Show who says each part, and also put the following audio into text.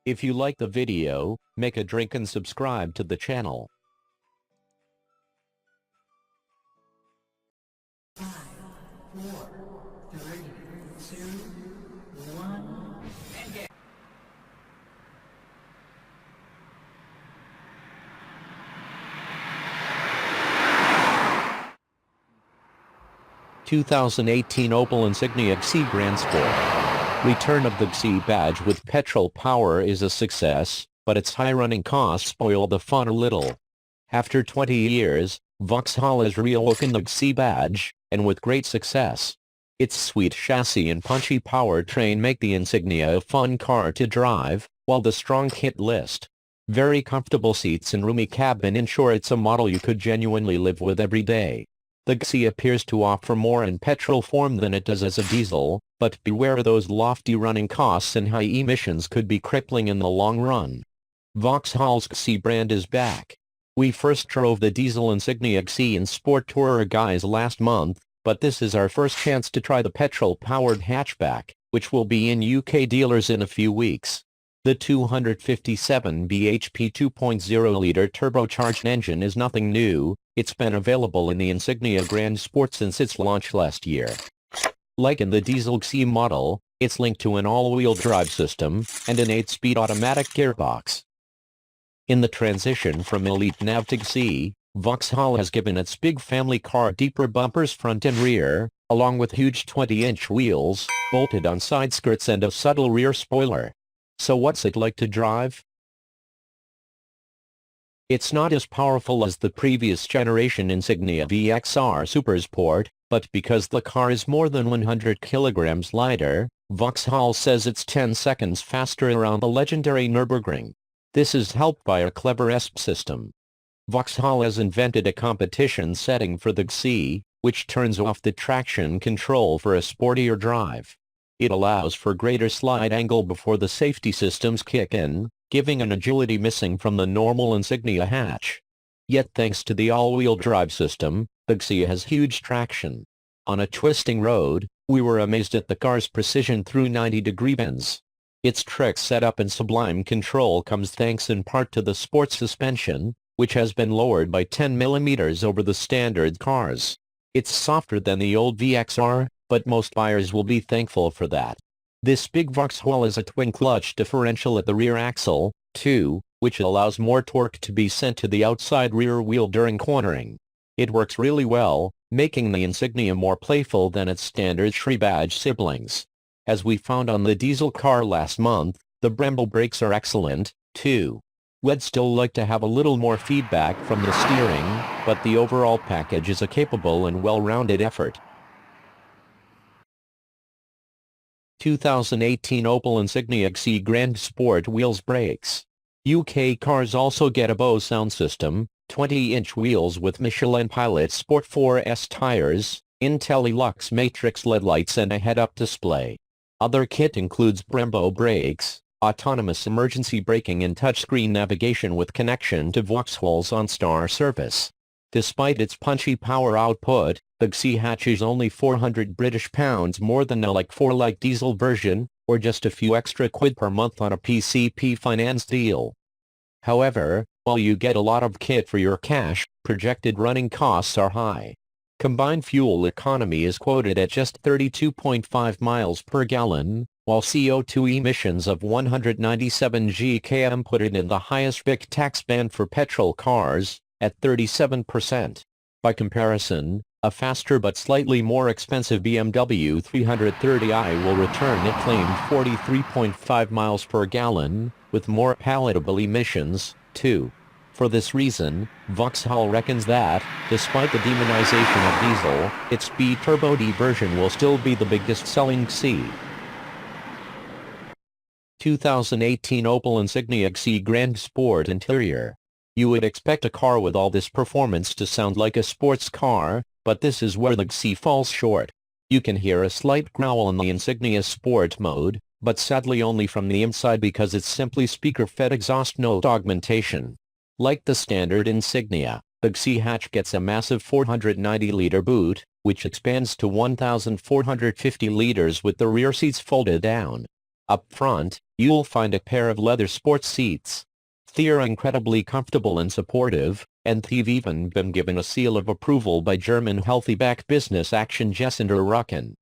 Speaker 1: If you like the video, make a drink and subscribe to the channel.
Speaker 2: 5, 4, 3, 2, 1, engage.
Speaker 1: (2018) Opel Insignia GSi Grand Sport. Return of the GSi badge with petrol power is a success, but its high running costs spoil the fun a little. After 20 years, Vauxhall has reawoken the GSi badge, and with great success. Its sweet chassis and punchy powertrain make the Insignia a fun car to drive, while the strong hit list, very comfortable seats and roomy cabin ensure it's a model you could genuinely live with every day. The GSi appears to offer more in petrol form than it does as a diesel, but beware those lofty running costs and high emissions could be crippling in the long run. Vauxhall's GSi brand is back. We first drove the diesel Insignia GSi in Sport Tourer guise last month, but this is our first chance to try the petrol-powered hatchback, which will be in UK dealers in a few weeks. The 257 bhp 2.0-liter turbocharged engine is nothing new. It's been available in the Insignia Grand Sport since its launch last year. Like in the diesel GSi model, it's linked to an all-wheel drive system and an 8-speed automatic gearbox. In the transition from Elite Nav to GSi, Vauxhall has given its big family car deeper bumpers front and rear, along with huge 20-inch wheels, bolted on side skirts and a subtle rear spoiler. So what's it like to drive? It's not as powerful as the previous generation Insignia VXR Super Sport, but because the car is more than 100 kilograms lighter, Vauxhall says it's 10 seconds faster around the legendary Nürburgring. This is helped by a clever ESP system. Vauxhall has invented a competition setting for the GSi, which turns off the traction control for a sportier drive. It allows for greater slide angle before the safety systems kick in, giving an agility missing from the normal Insignia hatch. Yet thanks to the all-wheel drive system, the GSi has huge traction. On a twisting road, we were amazed at the car's precision through 90-degree bends. Its trick setup and sublime control comes thanks in part to the sport suspension, which has been lowered by 10 mm over the standard cars. It's softer than the old VXR, but most buyers will be thankful for that. This big Vauxhall has a twin-clutch differential at the rear axle, too, which allows more torque to be sent to the outside rear wheel during cornering. It works really well, making the Insignia more playful than its standard GSi badge siblings. As we found on the diesel car last month, the Brembo brakes are excellent, too. We'd still like to have a little more feedback from the steering, but the overall package is a capable and well-rounded effort. 2018 Opel Insignia GSi Grand Sport wheels brakes. UK cars also get a Bose sound system, 20-inch wheels with Michelin Pilot Sport 4S tires, Intellilux Matrix LED lights and a head-up display. Other kit includes Brembo brakes, autonomous emergency braking and touchscreen navigation with connection to Vauxhall's OnStar service. Despite its punchy power output, the GSi hatch is only £400 more than a like-for-like diesel version, or just a few extra quid per month on a PCP finance deal. However, while you get a lot of kit for your cash, projected running costs are high. Combined fuel economy is quoted at just 32.5 miles per gallon, while CO2 emissions of 197 gkm put it in the highest BIC tax band for petrol cars, at 37%. By comparison, a faster but slightly more expensive BMW 330i will return a claimed 43.5 miles per gallon, with more palatable emissions, too. For this reason, Vauxhall reckons that, despite the demonization of diesel, its B-Turbo D version will still be the biggest-selling GSi. 2018 Opel Insignia GSi Grand Sport interior. You would expect a car with all this performance to sound like a sports car, but this is where the GSi falls short. You can hear a slight growl in the Insignia Sport mode, but sadly only from the inside because it's simply speaker-fed exhaust note augmentation. Like the standard Insignia, the GSi hatch gets a massive 490-liter boot, which expands to 1,450 liters with the rear seats folded down. Up front, You'll find a pair of leather sports seats. They're incredibly comfortable and supportive, and they've even been given a seal of approval by German healthy back business Action Gesender Rucken.